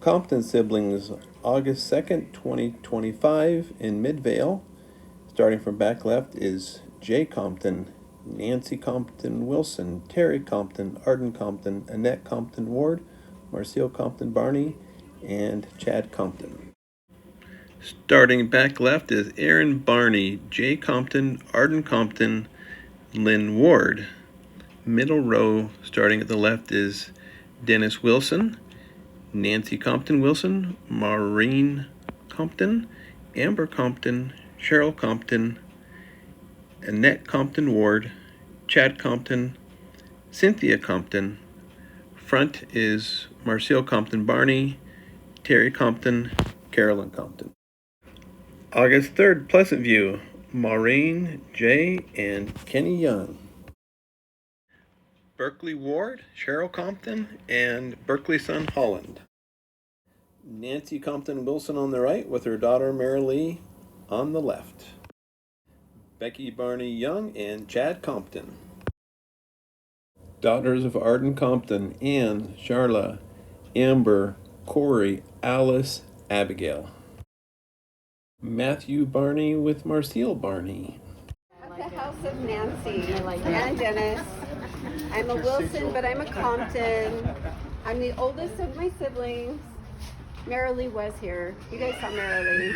Compton siblings, August 2nd, 2025 in Midvale. Starting from back left is Jay Compton, Nancy Compton Wilson, Terry Compton, Arden Compton, Annette Compton Ward, Marcel Compton Barney, and Chad Compton. Starting back left is Aaron Barney, Jay Compton, Arden Compton, Lynn Ward. Middle row, starting at the left, is Dennis Wilson, Nancy Compton Wilson, Maureen Compton, Amber Compton, Cheryl Compton, Annette Compton Ward, Chad Compton, Cynthia Compton. Front is Marcel Compton Barney, Terry Compton, Carolyn Compton. August 3rd, Pleasant View, Maureen, Jay, and Kenny Young. Berkeley Ward, Cheryl Compton, and Berkeley son Holland. Nancy Compton Wilson on the right with her daughter Mary Lee on the left. Becky Barney Young and Chad Compton. Daughters of Arden Compton, Ann, Charla, Amber, Corey, Alice, Abigail. Matthew Barney with Marcel Barney. At the house of Nancy and Dennis. I'm a Wilson, but I'm a Compton. I'm the oldest of my siblings. Marilee was here. You guys saw Marilee.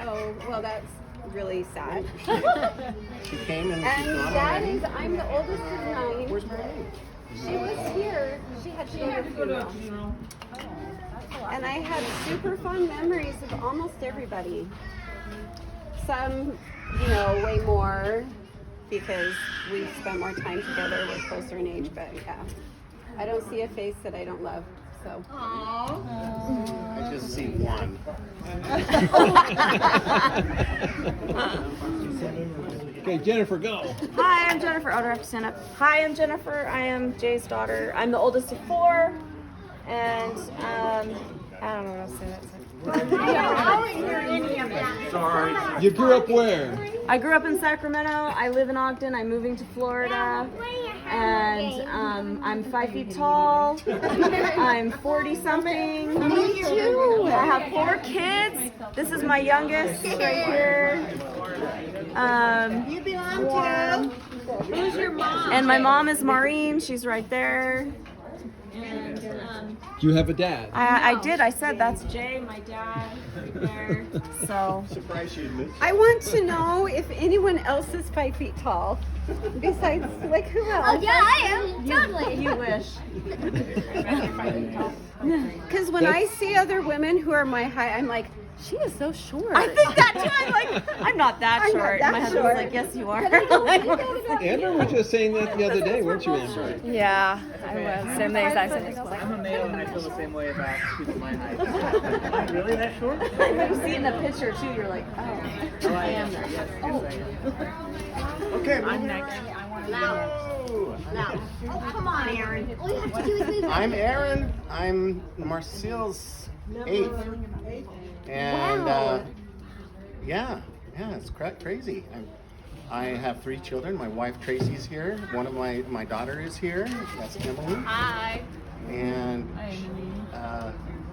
Oh, well, that's really sad. She came and that is, I'm the oldest of 9. Where's Marilee? She was here. She had to go to her funeral. And I had super fun memories of almost everybody. Some, way more because we spent more time together. We're closer in age, but yeah. I don't see a face that I don't love, so. Aww. I just see one. Okay, Jennifer, go. Hi, I'm Jennifer. Oh, do I have to stand up? Hi, I'm Jennifer. I am Jay's daughter. I'm the oldest of 4, and I don't know what else to say. Sorry. You grew up where? I grew up in Sacramento. I live in Ogden. I'm moving to Florida, and I'm 5 feet tall. I'm 40-something. Me too. I have 4 kids. This is my youngest right here. You belong to? Who's your mom? And my mom is Maureen. She's right there. And Do you have a dad? I did. I said that's Jay, my dad, right there. So. Surprised you admit. I want to know if anyone else is 5 feet tall. Besides, who else? Oh yeah, I am. Totally. You wish. Because when I see other women who are my height, I'm like, she is so short. I think that too. I'm like, I'm not that I'm short. not that My husband's short. like, yes, you are. Amber was just saying that the other day, weren't you, Amber? Yeah, I was. Same thing, exact same thing. I'm a male and I feel the same way about people my height. Am I really that short? I've seen the picture too. You're like, oh. Oh, I am. Yes, yes, I am. Okay, I'm next. Now. Oh, come on, Aaron. All you have to do is move. I'm Aaron. I'm Marcel's 8th. And yeah, it's crazy. I have 3 children. My wife Tracy's here. One of my daughter is here. That's Emily. Hi. And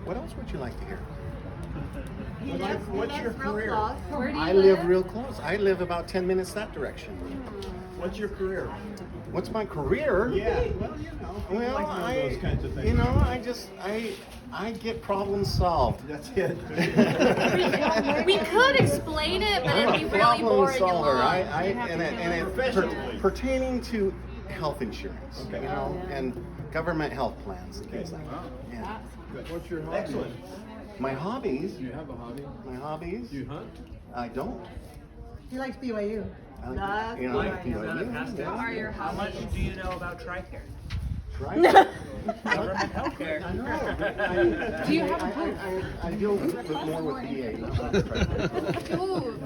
what else would you like to hear? What's your career? Where do you I live real close. I live about 10 minutes that direction. What's your career? What's my career? Yeah, Well, those kinds of things. I get problems solved. That's it. We could explain it, but it'd be really Problem boring and solver. long. Professionally. Pertaining to health insurance, Okay. and government health plans and things like that. Yeah. What's your hobby? Excellent. My hobbies. Do you have a hobby? My hobbies. Do you hunt? I don't. He likes BYU. I like, How much do you know about TRICARE? Government healthcare. I know. Do you have I deal with more with VA. not with TRICARE. Ooh,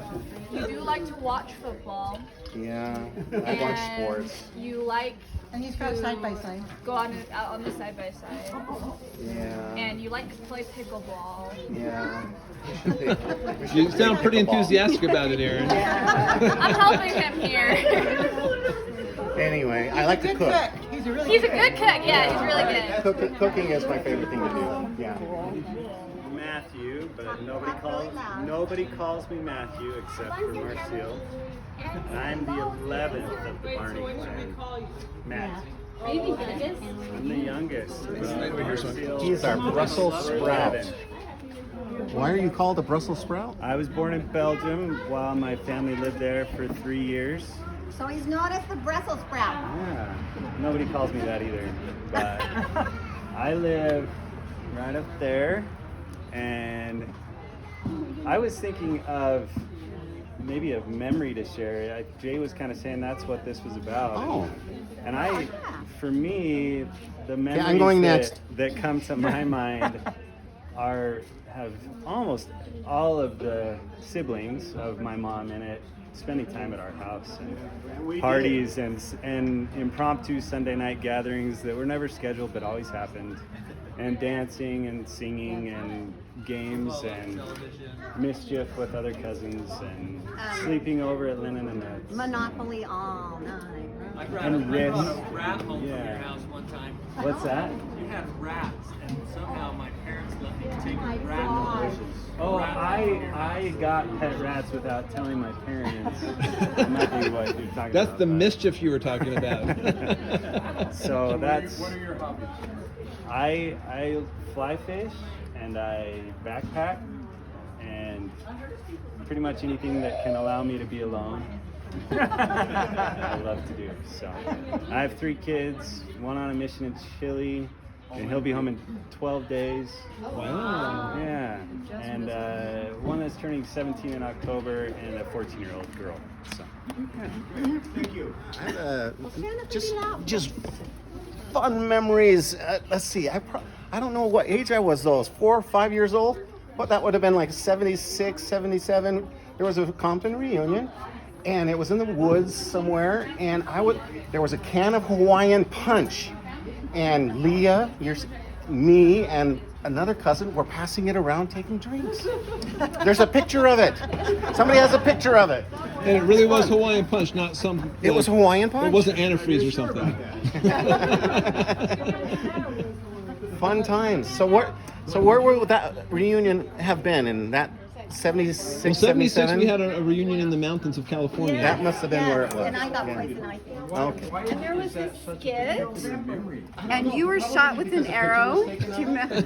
you do like to watch football. Yeah, I watch sports. You like And he's got side by side. go out on the side by side. Yeah. And you like to play pickleball. Yeah. You sound pretty enthusiastic about it, Aaron. I'm helping him here. Anyway, I like to Good cook. He's He's a really He's a good cook. Yeah, he's really good. Cooking is my favorite thing to do. Yeah. Matthew, but nobody calls me Matthew except for Marcel. I'm the 11th of the Barney clan. Matt. Are you the youngest? I'm the youngest. Marcel, He's our Brussels sprout. 11. Why are you called a Brussels sprout? I was born in Belgium while my family lived there for 3 years. So he's known as the Brussels sprout. Yeah, nobody calls me that either. But I live right up there, and I was thinking of maybe a memory to share. Jay was kind of saying that's what this was about. Oh. And for me, the memories I'm going next. that come to my mind have almost all of the siblings of my mom in it spending time at our house, and parties and impromptu Sunday night gatherings that were never scheduled but always happened, and dancing and singing and games and mischief with other cousins and sleeping over at Lennon and Ned's. Monopoly all night. And Risk. rat home from your Yeah. house one time. What's that? You had rats, and somehow my parents let me take my a rat God. home. Oh, I got pet rats without telling my parents. That might be what you're talking That's about. the but- mischief you were talking about. So that's. What are your hobbies? I fly fish and I backpack and pretty much anything that can allow me to be alone. I love to do. So I have 3 kids, one on a mission in Chile, and he'll be home in 12 days. Wow. Yeah, and one that's turning 17 in October, and a 14-year-old girl. So. Thank you. Just fun memories. Let's see. I don't know what age I was though. I was 4 or 5 years old. What that would have been like 76, 77. There was a Compton reunion, and it was in the woods somewhere. And there was a can of Hawaiian Punch, and Leah, me, and another cousin were passing it around taking drinks. There's a picture of it. Somebody has a picture of it. And it really was Hawaiian Punch, not some. It was Hawaiian Punch? It wasn't antifreeze or something. Fun times. So where would that reunion have been in that 76, Well, 76, 77? we had a reunion in the mountains of California. That must have been where it was. And I got Yeah. poison ivy. Okay. And there was this skit, and you were shot with an arrow. Do you remember?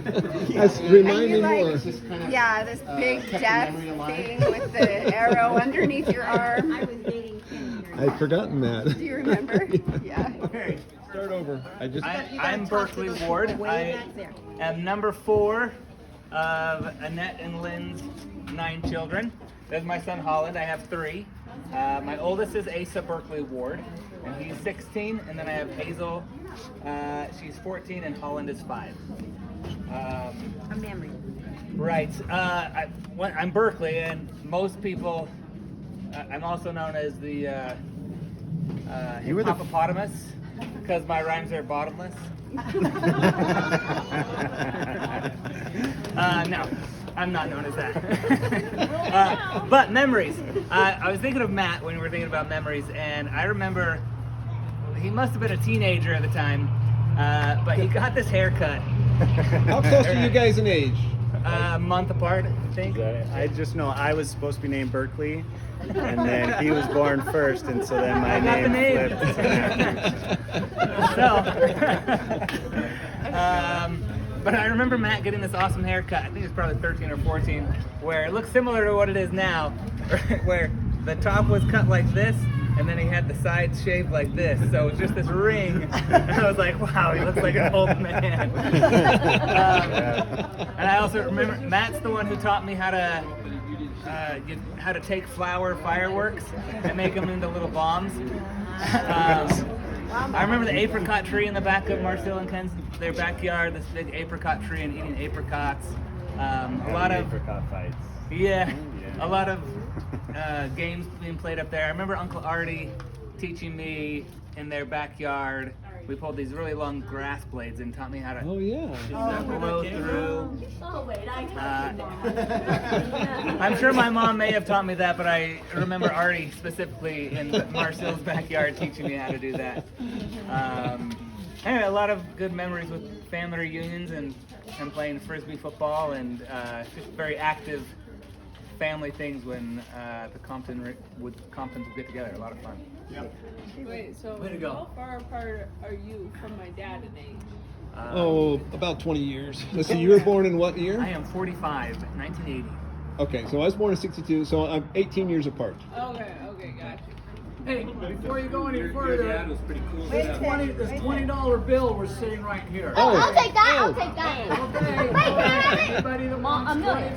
Yes, remind me And you, more. like, yeah, this big death thing with the arrow underneath your arm. I was dating Ken. I'd forgotten that. Do you remember? Yeah. Okay, start over. I'm Berkeley Ward. Way I back there. am number 4 of Annette and Lynn's 9 children. There's my son Holland. I have 3. My oldest is Asa Berkeley Ward, and he's 16. And then I have Hazel. She's 14, and Holland is 5. A memory. Right. I'm Berkeley, and most people. I'm also known as the You were the- hippopotamus because my rhymes are bottomless. No, I'm not known as that. But memories. I was thinking of Matt when we were thinking about memories, and I remember he must have been a teenager at the time, but he got this haircut. How close are you guys in age? A month apart, I think. I just know I was supposed to be named Berkeley, and then he was born first, and so then my I got the name name. flipped. But I remember Matt getting this awesome haircut. I think it was probably 13 or 14, where it looks similar to what it is now, where the top was cut like this, and then he had the sides shaved like this. So it was just this ring. And I was like, wow, he looks like an old man. And I also remember Matt's the one who taught me how to take flower fireworks and make them into little bombs. I remember the apricot tree in the back of Marcel and Ken's their backyard. This big apricot tree and eating apricots. A lot of apricot fights. yeah, a lot of games being played up there. I remember Uncle Artie teaching me in their backyard. We pulled these really long grass blades and taught me how to Oh yeah. blow through. Oh, wait, I I'm sure my mom may have taught me that, but I remember Artie specifically in Marcel's backyard teaching me how to do that. Anyway, a lot of good memories with family reunions and playing frisbee football and just very active family things when the Comptons would get together. A lot of fun. Yep. Wait, so Way to go. how far apart are you from my dad in age? About 20 years. Let's see, you were born in what year? I am 45, 1980. Okay, so I was born in 62, so I'm 18 years apart. Okay, gotcha. Hey, before you go any further, this $20 bill we're seeing right here. Oh, I'll take that. I'll take that. Okay. Wait, Anybody that wants $20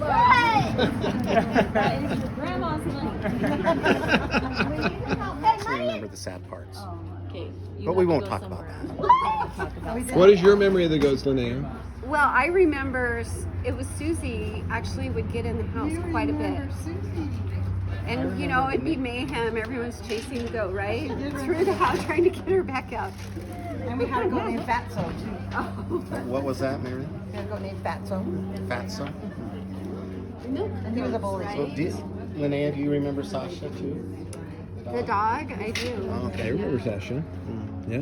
That is your grandma's money. Just remember the sad parts. Okay. But we won't talk about that. What is your memory of the goats, Linnea? Well, I remember it was Susie actually would get in the house quite a bit. And you know, it'd be mayhem. Everyone's chasing the goat, right? Through the house trying to get her back out. And we had a goat named Fatso too. What was that, Mary? We had a goat named Fatso. Fatso? And he was a bully. So, Linnea, do you remember Sasha too? The dog, I do. Oh, I remember Sasha. Yeah.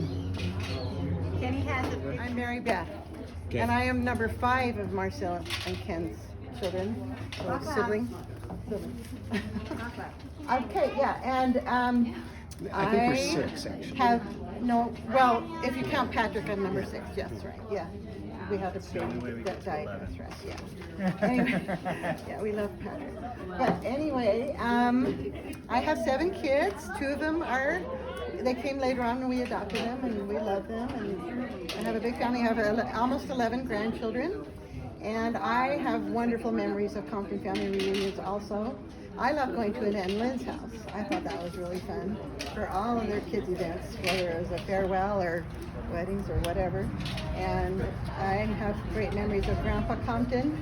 Kenny has a I'm Mary Beth. Okay. And I am number 5 of Marcel and Ken's children, or siblings. Okay, yeah, and I think we're 6 actually. Well, if you count Patrick, I'm number 6. Yes, right. Yeah, we had a baby that died. That's right. Yeah. Anyway, yeah, we love Patrick. But anyway, I have 7 kids. 2 of them they came later on and we adopted them, and we love them. And I have a big family. I have almost 11 grandchildren. And I have wonderful memories of Compton family reunions also. I love going to Annette and Lynn's house. I thought that was really fun for all of their kids' events, whether it was a farewell or weddings or whatever. And I have great memories of Grandpa Compton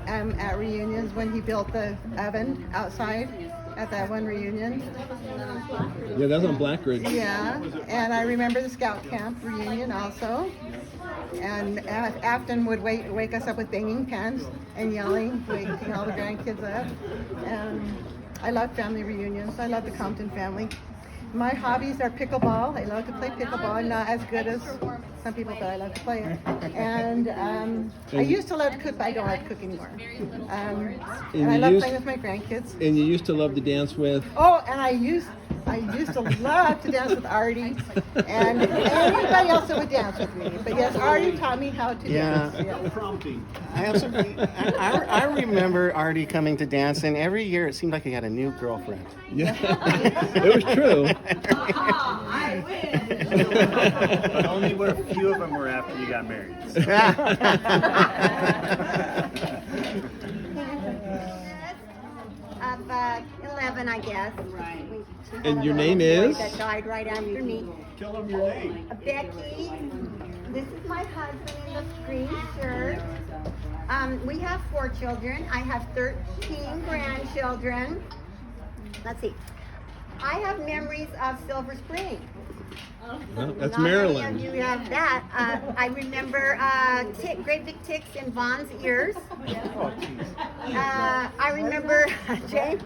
at reunions when he built the oven outside at that one reunion. Yeah, that was on Black Ridge. Yeah, and I remember the Scout Camp reunion also. And Afton would wake us up with banging pans and yelling, waking all the grandkids up. And I love family reunions. I love the Compton family. My hobbies are pickleball. I love to play pickleball. I'm not as good as some people, but I love to play it. And I used to love to cook, but I don't like to cook anymore. And I love playing with my grandkids. And you used to love to dance with? Oh, and I used to love to dance with Artie and anybody else that would dance with me. But yes, Artie taught me how to dance. Yeah. I remember Artie coming to dance, and every year it seemed like he had a new girlfriend. Yeah, it was true. I win. But only where a few of them were after you got married. Of 11, I guess. Right. And your name is? That died right after me. Tell them your name. Becky. This is my husband in the screen shirt. We have 4 children. I have 13 grandchildren. Let's see. I have memories of Silver Spring. Well, that's Not Maryland. many of you have that. I remember great big ticks in Vaughn's ears. I remember James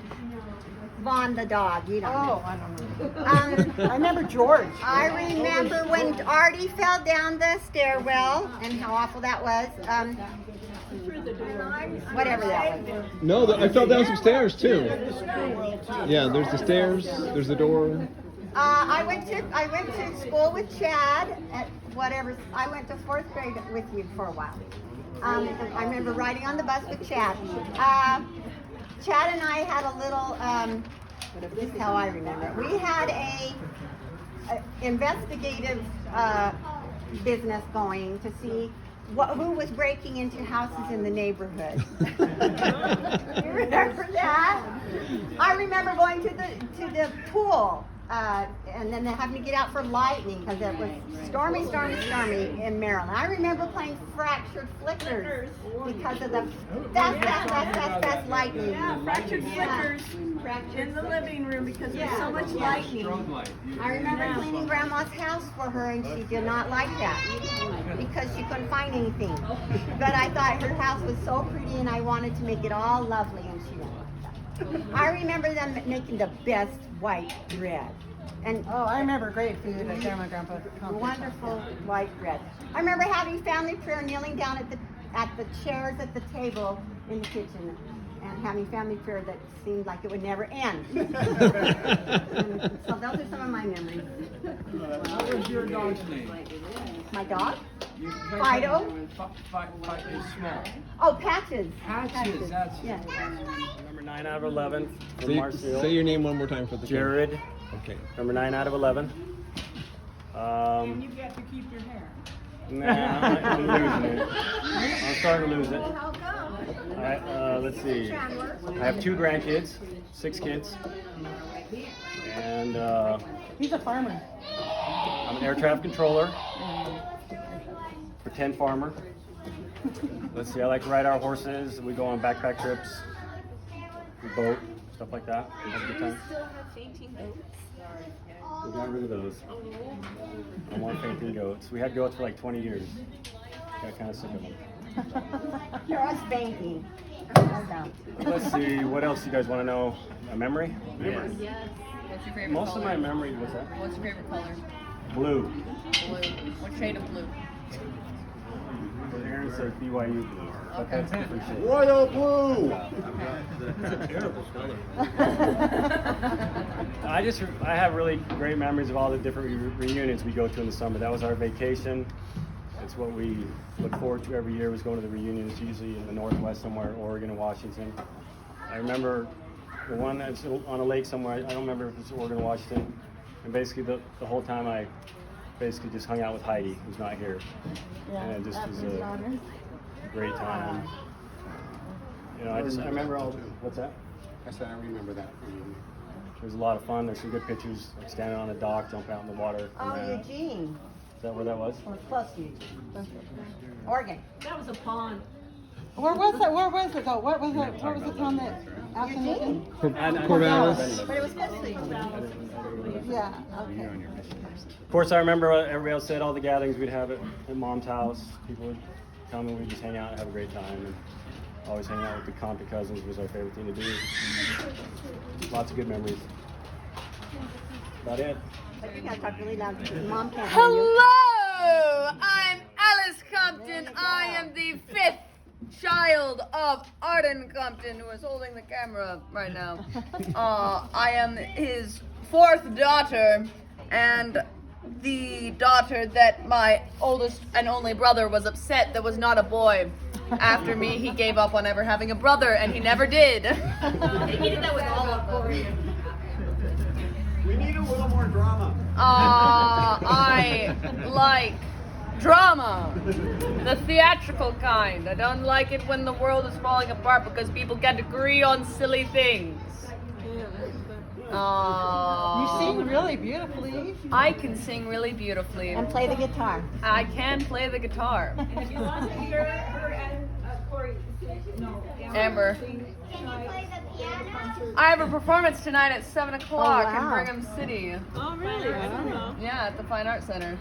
Vaughn the dog. You don't know. Oh, I don't know. I remember George. I remember when Artie fell down the stairwell and how awful that was. Whatever that was. No, I fell down some stairs too. Yeah, there's the stairs, there's the door. I went to school with Chad at whatever. I went to 4th grade with you for a while. I remember riding on the bus with Chad. Chad and I had a little. This is how I remember it. We had a investigative business going to see who was breaking into houses in the neighborhood. You remember that? I remember going to the pool. And then they had me get out for lightning because it was stormy in Maryland. I remember playing fractured flickers because of the fast lightning. Yeah, fractured flickers in the living room because there's so much lightning. I remember cleaning Grandma's house for her, and she did not like that because she couldn't find anything. But I thought her house was so pretty, and I wanted to make it all lovely, and she didn't like that. I remember them making the best white bread. And Oh, I remember great food at Grandma and Grandpa Compton. wonderful white bread. I remember having family prayer, kneeling down at the chairs at the table in the kitchen, and having family prayer that seemed like it would never end. And so those are some of my memories. What was your dog's name? My dog? Fido? Fido? Is small. Oh, Patches. Patches, that's Yeah. Number 9 out of 11 from Say Marseille. your name one more time for the Jared. Okay. Number 9 out of 11. And you get to keep your hair. Nah, I'm losing it. I'm starting to lose it. How come? All right, let's see. I have 2 grandkids, 6 kids, and He's a farmer. I'm an air traffic controller, pretend farmer. Let's see, I like to ride our horses. We go on backpack trips, we boat, stuff like that. Have a good time. Still have fainting goats. We got rid of those. No more fainting goats. We had goats for like 20 years. Got kind of sick of them. You're us fainting. Let's see, what else you guys want to know? A memory? Yes. What's your favorite Most color? of my memory was that What's your favorite color? blue. Blue. What shade of blue? Aaron says BYU blue. But that's different shade. Royal blue. I have really great memories of all the different reunions we go to in the summer. That was our vacation. It's what we look forward to every year, was going to the reunions, usually in the Northwest somewhere, Oregon and Washington. I remember the one that's on a lake somewhere, I don't remember if it's Oregon or Washington, and basically the whole time I basically just hung out with Heidi, who's not here. And it just was a great time. You know, I remember all, what's that? I said I remember that. It was a lot of fun. There's some good pictures, like standing on a dock, jumping out in the water. Oh, Eugene. Is that where that was? Or close to Eugene. Oregon. That was a pond. Where was it? Where was it though? What was it? What was the town that Eugene. Corvallis. But it was supposed to be. Yeah. Okay. Of course, I remember what everybody else said, all the gatherings we'd have at Mom's house. People would come and we'd just hang out and have a great time. And always hanging out with the Compton cousins was our favorite thing to do. Lots of good memories. About it. But you gotta talk really loud because Mom can't hear you. Hello! I'm Alice Compton. I am the 5th child of Arden Compton, who is holding the camera right now. I am his 4th daughter, and the daughter that my oldest and only brother was upset that was not a boy. After me, he gave up on ever having a brother, and he never did. He did that with all of them. We need a little more drama. I like drama, the theatrical kind. I don't like it when the world is falling apart because people can't agree on silly things. You sing really beautifully. I can sing really beautifully. And play the guitar. I can play the guitar. If you want to hear her and Corey, no, Amber. Can you play the piano? I have a performance tonight at 7 o'clock in wow. Brigham City. Oh, really? I don't know. Yeah, at the Fine Arts Center.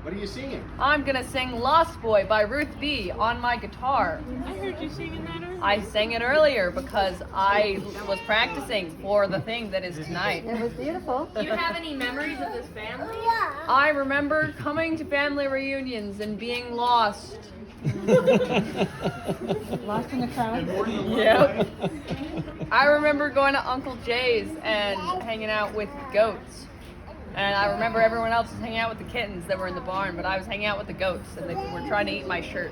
What are you singing? I'm gonna sing Lost Boy by Ruth B. on my guitar. I heard you singing that earlier. I sang it earlier because I was practicing for the thing that is tonight. It was beautiful. Do you have any memories of this family? I remember coming to family reunions and being lost. Lost in the crowd. Yep. I remember going to Uncle Jay's and hanging out with goats. And I remember everyone else was hanging out with the kittens that were in the barn, but I was hanging out with the goats, and they were trying to eat my shirt.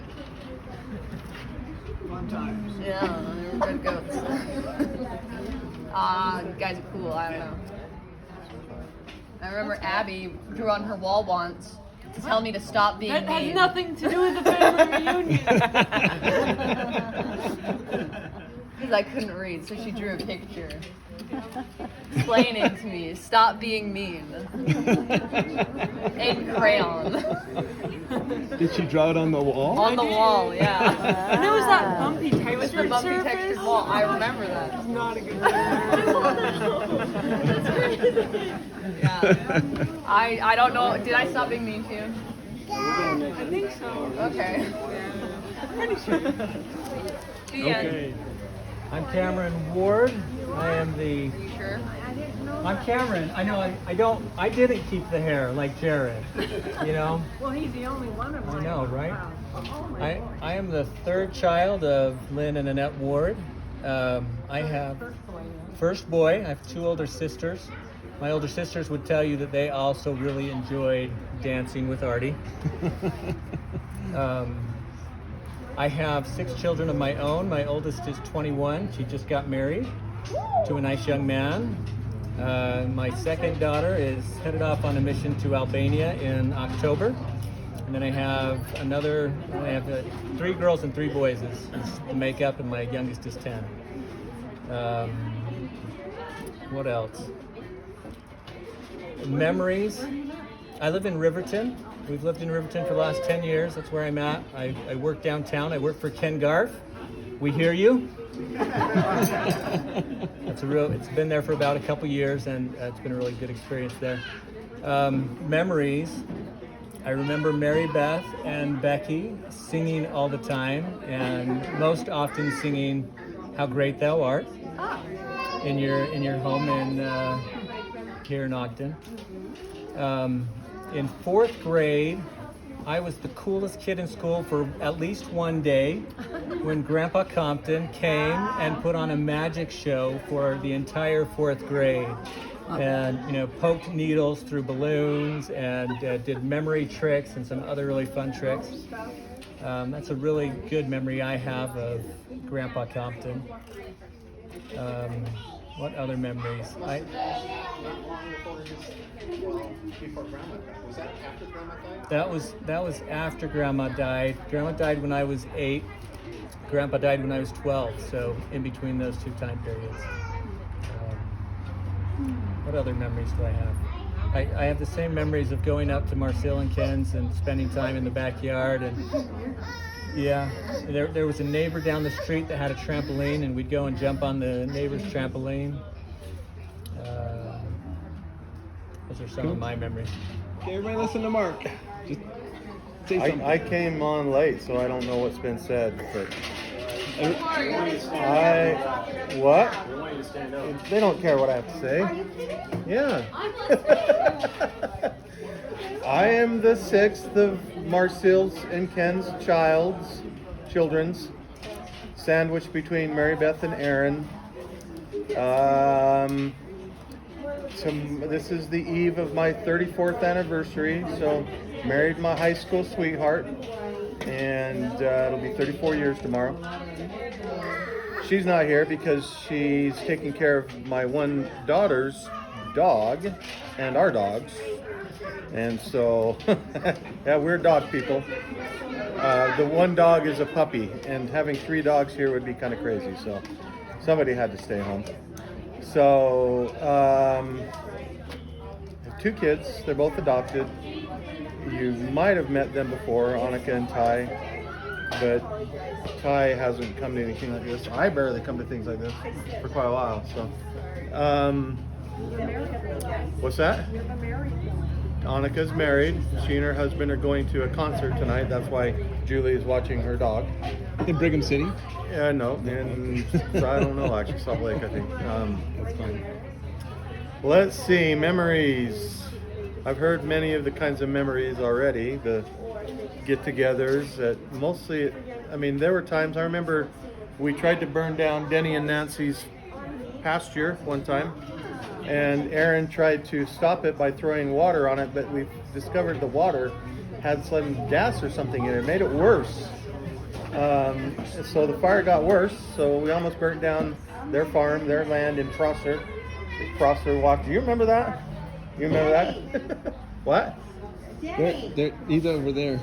Fun times. Yeah, they were good goats. You guys are cool, I don't know. I remember Abby drew on her wall once to tell me to stop being That mean. has nothing to do with the family reunion. Because I couldn't read, so she drew a picture. Explaining to me, stop being mean. In crayon. Did she draw it on the wall? On the wall, yeah. And there was that bumpy textured With the bumpy surface. textured wall, I remember that. Not a good Yeah. I don't know, did I stop being mean to you? I think so. Okay. I'm pretty sure. The end. Okay. I'm Cameron Ward. I am the. Sure. I'm Cameron. I know. I didn't keep the hair like Jared. You know. Well, he's the only one of I mine. know, right? Oh my Lord. I am the third child of Lynn and Annette Ward. I have first boy. I have two older sisters. My older sisters would tell you that they also really enjoyed dancing with Artie. I have 6 children of my own. My oldest is 21. She just got married to a nice young man. My second daughter is headed off on a mission to Albania in October. And then I have 3 girls and 3 boys is the makeup, and my youngest is 10. What else? Memories. I live in Riverton. We've lived in Riverton for the last 10 years. That's where I'm at. I work downtown. I work for Ken Garf. We hear you. It's been there for about a couple years, and it's been a really good experience there. Memories. I remember Mary Beth and Becky singing all the time, and most often singing "How Great Thou Art" in your home here in Ogden. In 4th grade, I was the coolest kid in school for at least one day when Grandpa Compton came and put on a magic show for the entire 4th grade. And, poked needles through balloons and did memory tricks and some other really fun tricks. That's a really good memory I have of Grandpa Compton. What other memories? Before Grandma died. Was that after Grandma died? That was after Grandma died. Grandma died when I was 8. Grandpa died when I was 12. So in between those 2 time periods. What other memories do I have? I have the same memories of going up to Marcel and Ken's and spending time in the backyard. And yeah, there was a neighbor down the street that had a trampoline, and we'd go and jump on the neighbor's trampoline. Those are some of my memories. Okay, everybody listen to Mark. Just say something. I came on late, so I don't know what's been said, but what? They don't care what I have to say. Yeah. I am the 6th of Marcel's and Ken's children's, sandwiched between Mary Beth and Aaron. This is the eve of my 34th anniversary, so married my high school sweetheart, and it'll be 34 years tomorrow. She's not here because she's taking care of my one daughter's dog and our dogs, and so yeah, we're dog people. The one dog is a puppy, and having 3 dogs here would be kind of crazy, so somebody had to stay home. So I have 2 kids. They're both adopted. You might have met them before, Annika and Ty, but Ty hasn't come to anything like this. I barely come to things like this for quite a while. So, what's that? Annika's married. She and her husband are going to a concert tonight. That's why Julie is watching her dog. In Brigham City? Yeah, no, in I don't know, actually, Salt Lake, I think. That's fine. Let's see, memories. I've heard many of the kinds of memories already. The get-togethers. There were times. I remember we tried to burn down Denny and Nancy's pasture one time, and Aaron tried to stop it by throwing water on it, but we discovered the water had some gas or something in it. It made it worse. So the fire got worse, so we almost burnt down their farm, their land in Prosser. Prosser walked. Do you remember that? You remember that? What? He's over there.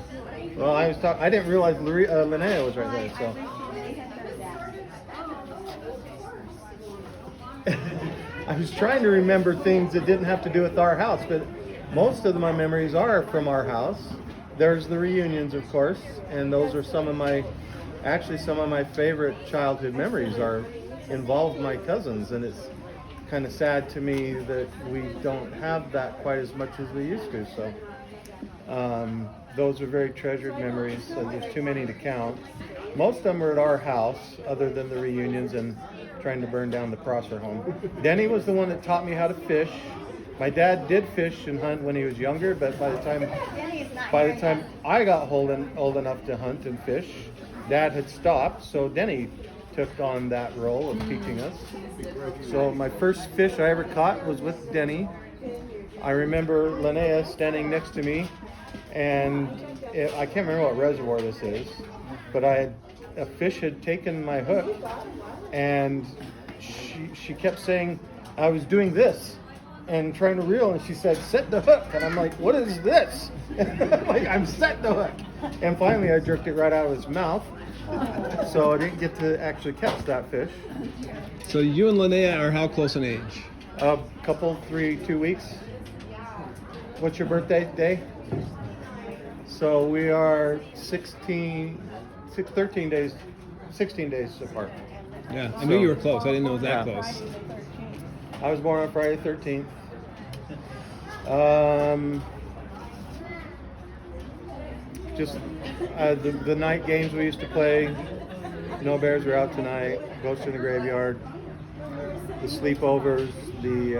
Well, I didn't realize Linnea was right there, so. I was trying to remember things that didn't have to do with our house, but most of my memories are from our house. There's the reunions, of course, and those are some of my favorite childhood memories involve my cousins, and it's kind of sad to me that we don't have that quite as much as we used to. So those are very treasured memories. There's too many to count. Most of them were at our house, other than the reunions and trying to burn down the Prosser home. Denny was the one that taught me how to fish. My dad did fish and hunt when he was younger, but by the time I got old enough to hunt and fish, Dad had stopped, so Denny took on that role of teaching us. So my first fish I ever caught was with Denny. I remember Linnea standing next to me, and I can't remember what reservoir this is, but a fish had taken my hook, and she kept saying I was doing this and trying to reel, and she said, "Set the hook," and I'm like, "What is this?" Like, I'm set the hook, and finally I jerked it right out of his mouth, so I didn't get to actually catch that fish. So you and Linnea are how close in age? A couple, 2 weeks. What's your birthday day? So we are 16 days apart. Yeah, I knew you were close. I didn't know it was that close. I was born on Friday the 13th. Just the night games we used to play. No Bears Are Out Tonight, Ghost in the Graveyard, the sleepovers, the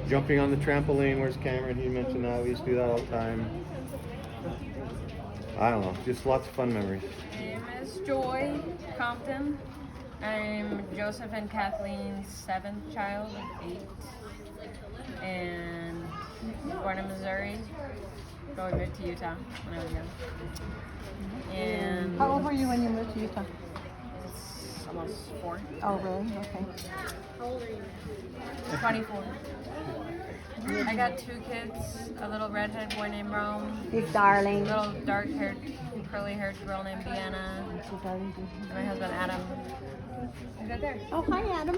jumping on the trampoline. Where's Cameron? He mentioned that. We used to do that all the time. I don't know, just lots of fun memories. My name is Joy Compton. I'm Joseph and Kathleen's 7th child of 8. And born in Missouri. But we moved to Utah when I was young. And How old were you when you moved to Utah? Almost 4. Oh, really? Okay. How old are you? 24. I got 2 kids, a little redhead boy named Rome. He's darling. A little dark-haired, curly-haired girl named Deanna. And my husband Adam. I got there. Oh, hi, Adam.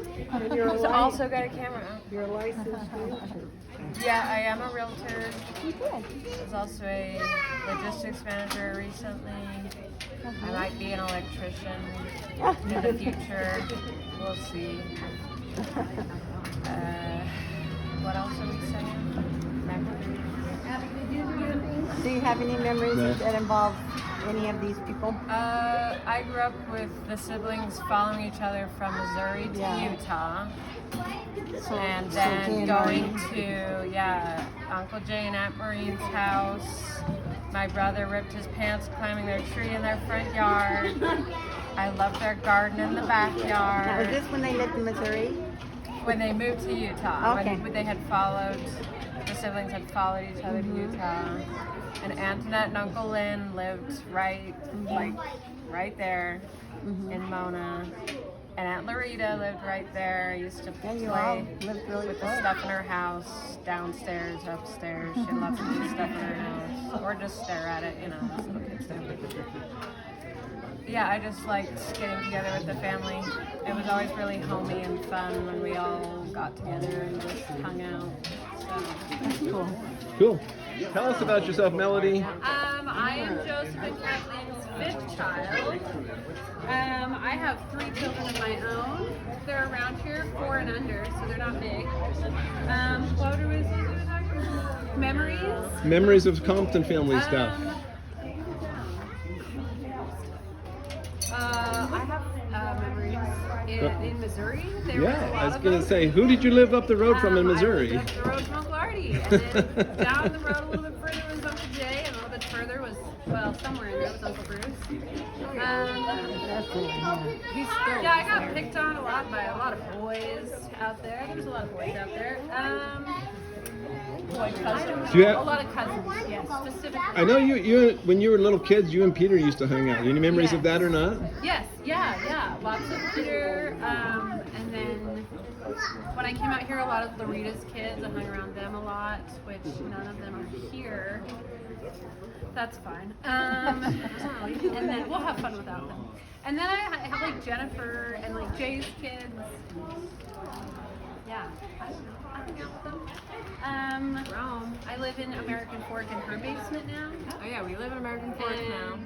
He's also got a camera. You're a licensed realtor. Yeah, I am a realtor. You did. I was also a logistics manager recently. I might be an electrician in the future. We'll see. What else are we saying? Memories. Do you have any memories that involve any of these people? I grew up with the siblings following each other from Missouri to Utah. And then going to, Uncle Jay and Aunt Marine's house. My brother ripped his pants climbing their tree in their front yard. I loved their garden in the backyard. Now, was this when they lived in Missouri? When they moved to Utah. Okay. When they had followed, the siblings had followed each other to Utah. And Antoinette and Uncle Lynn lived right there in Mona. And Aunt Loretta lived right there. I used to play with the stuff in her house, downstairs, upstairs. She loved to do stuff in her house. Or just stare at it, as little kids do. Yeah, I just liked getting together with the family. It was always really homey and fun when we all got together and just hung out. So. That's cool. Cool. Tell us about yourself, Melody. I am Joseph and Kathleen's 5th child. I have 3 children of my own. They're around here, 4 and under, so they're not big. What are we talking about? Memories? Memories of Compton family stuff. I have memories in Missouri. I was going to say, who did you live up the road from in Missouri? I lived up the road from Uncle Artie, and then down the road a little bit further was Uncle Jay, and a little bit further was, somewhere in there was Uncle Bruce. I got picked on a lot by a lot of boys out there. There was a lot of boys out there. Cousins. A lot of cousins, yes, specifically. I know you when you were little kids, you and Peter used to hang out. Any memories of that or not? Yes, yeah. Lots of Peter. And then when I came out here, a lot of Loretta's kids. I hung around them a lot, which none of them are here. That's fine. And then we'll have fun without them. And then I have like Jennifer and like Jay's kids. Yeah, I hang out with them. Rome. I live in American Fork in her basement now. Oh yeah, we live in American Fork now.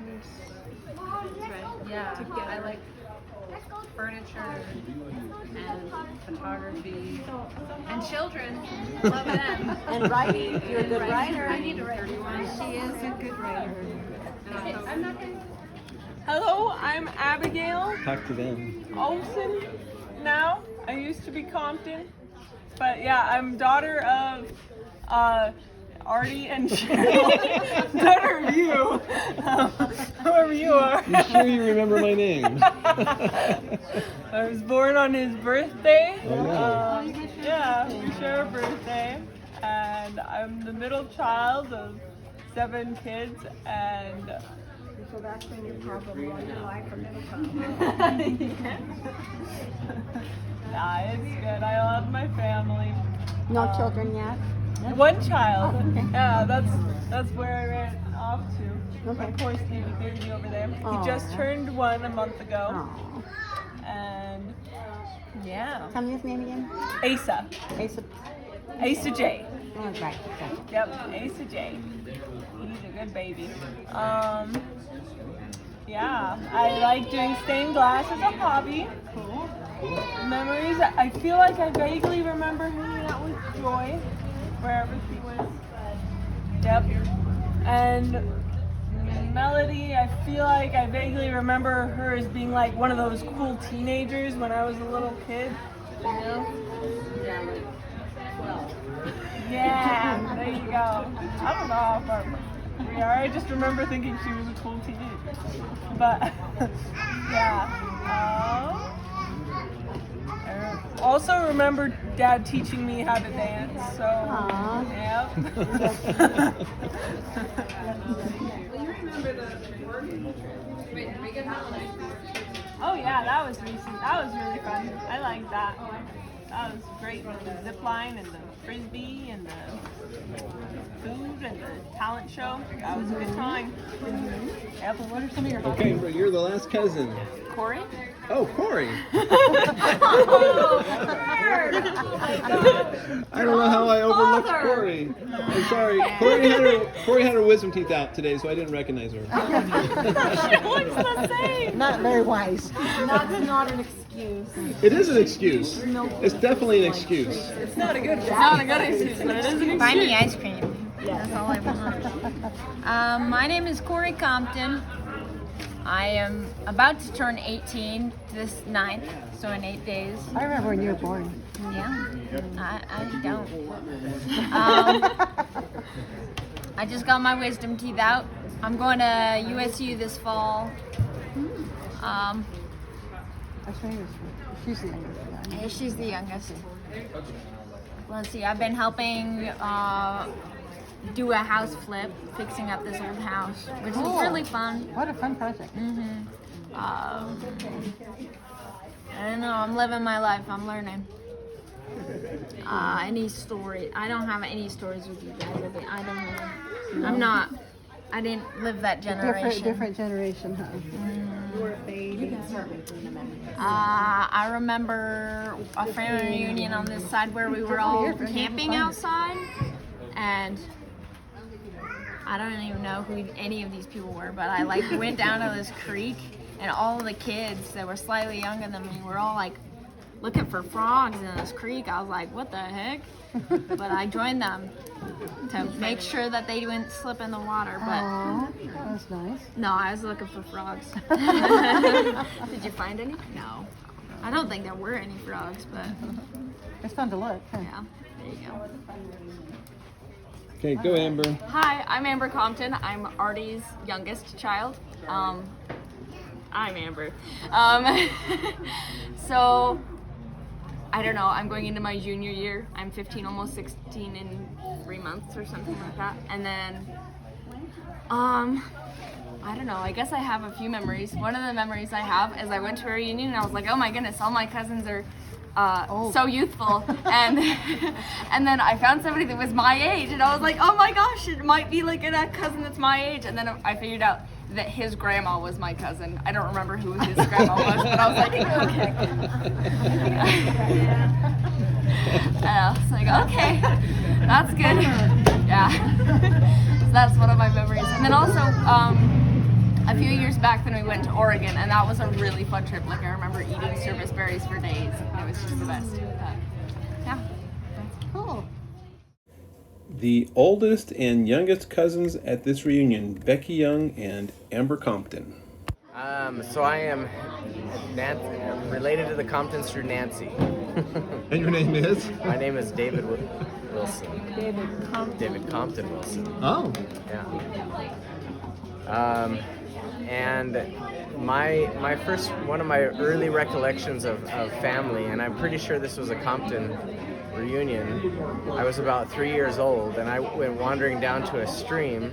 That's right. Yeah, I like furniture and photography and children. Love them. And writing. You're a good writer. I need to write. 31. She is a good writer. I'm not going Hello, I'm Abigail Talk to them. Olson now. I used to be Compton. But yeah, I'm daughter of Artie and Cheryl. Daughter of you. Whoever you are. You sure you remember my name? I was born on his birthday. Oh, yeah, we share a birthday. And I'm the middle child of 7 kids, and So that's when you probably want your life for middle child. Nah, it's good. I love my family. No children yet? One child. Oh, okay. Yeah, that's where I ran off to. Okay. My poor baby over there. Aw. He just turned 1 a month ago. Aw. And yeah. Tell me his name again. Asa. Asa J. Oh, right. Gotcha. Yep, Asa J. He's a good baby. Yeah, I like doing stained glass as a hobby. Cool. Memories, I feel like I vaguely remember hanging out with Joy, wherever she was. Yep. And Melody, I feel like I vaguely remember her as being like one of those cool teenagers when I was a little kid. You know? Yeah, like 12. Yeah, there you go. I don't know how far we are. I just remember thinking she was a cool teenager. But, yeah. I also remember Dad teaching me how to dance, so, yeah. Oh yeah, that was recent. That was really fun. I liked that. That was great with the zip line and the frisbee and the food and the talent show. That was a good time. Yep. What are some of your Okay, Amber, you're the last cousin. Corey? Oh, Corey. I don't know how I overlooked Corey. I'm sorry. Corey had her wisdom teeth out today, so I didn't recognize her. It looks the same. Not very wise. That's not an excuse. It is an excuse. It's definitely an excuse. It's not a good excuse, but it is an excuse. Buy me ice cream. That's all I want. My name is Corey Compton. I am about to turn 18 this 9th, so in 8 days. I remember when you were born. Yeah, I don't. I just got my wisdom teeth out. I'm going to USU this fall. She's the youngest. Yeah, she's the youngest. Let's see, I've been helping do a house flip, fixing up this old house, which is really fun. What a fun project. I don't know, I'm living my life, I'm learning. Any story? I don't have any stories with you guys. I don't know. I didn't live that generation. Different generation, huh? You were a baby. You can start making the memories. I remember a family reunion on this side where we were all camping outside, and I don't even know who any of these people were, but I like went down to this creek, and all the kids that were slightly younger than me were all like looking for frogs in this creek. I was like, what the heck? But I joined them to make sure that they didn't slip in the water. But that was nice. no, I was looking for frogs. Did you find any? No. I don't think there were any frogs, but it's fun to look. Huh? Yeah, there you go. Okay, go Amber. Hi, I'm Amber Compton. I'm Artie's youngest child. I'm Amber. So, I don't know, I'm going into my junior year. I'm 15, almost 16 in 3 months or something like that. And then, I don't know, I guess I have a few memories. One of the memories I have is I went to a reunion and I was like, oh my goodness, all my cousins are so youthful. And and then I found somebody that was my age and I was like, oh my gosh, it might be like a cousin that's my age. And then I figured out that his grandma was my cousin. I don't remember who his grandma was, but I was like, okay. I was like, okay, that's good. Yeah. So that's one of my memories. And then also, a few years back then we went to Oregon, and that was a really fun trip. Like, I remember eating service berries for days. It was just the best. But, yeah. That's cool. The oldest and youngest cousins at this reunion, Becky Young and Amber Compton. So I am related to the Comptons through Nancy. And your name is? My name is David Wilson. David Compton Wilson. Oh. Yeah. And my first, one of my early recollections of family, and I'm pretty sure this was a Compton reunion. I was about 3 years old, and I went wandering down to a stream.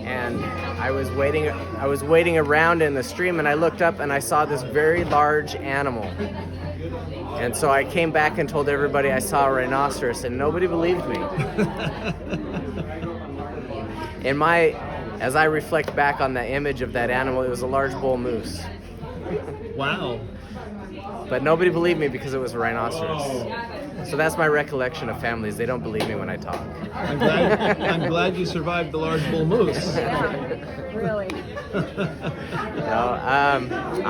And I was waiting around in the stream, and I looked up and I saw this very large animal. And so I came back and told everybody I saw a rhinoceros, and nobody believed me. As I reflect back on that image of that animal, it was a large bull moose. Wow. But nobody believed me because it was a rhinoceros. So that's my recollection of families. They don't believe me when I talk. I'm glad you survived the large bull moose. Really?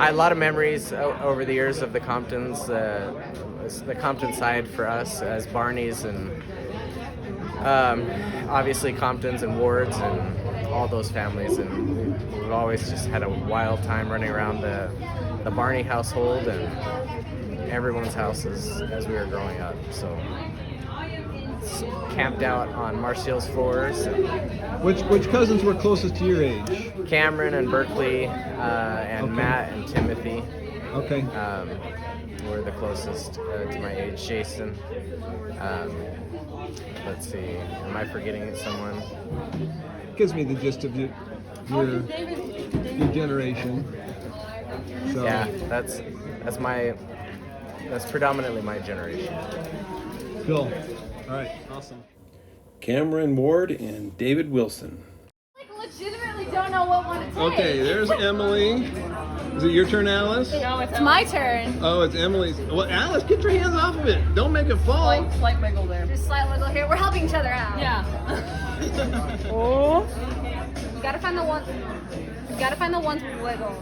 A lot of memories over the years of the Comptons. The Compton side for us as Barneys, and obviously Comptons and Wards and all those families. And we've always just had a wild time running around the Barney household and everyone's houses as we were growing up. So camped out on Marcial's floors. Which cousins were closest to your age? Cameron and Berkeley and Okay. Matt and Timothy. Okay. Were the closest to my age. Jason. Let's see. Am I forgetting someone? Gives me the gist of your generation. So. Yeah, that's predominantly my generation. Cool. All right. Awesome. Cameron Ward and David Wilson. Legitimately don't know what one to take. Okay, there's Emily. Is it your turn, Alice? No, it's my turn. Oh, it's Emily's. Well, Alice, get your hands off of it. Don't make it fall. Slight wiggle there. Just slight wiggle here. We're helping each other out. Yeah. Oh. You gotta find the one. You gotta find the ones with wiggle.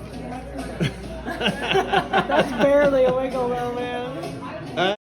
That's barely a wiggle though, man.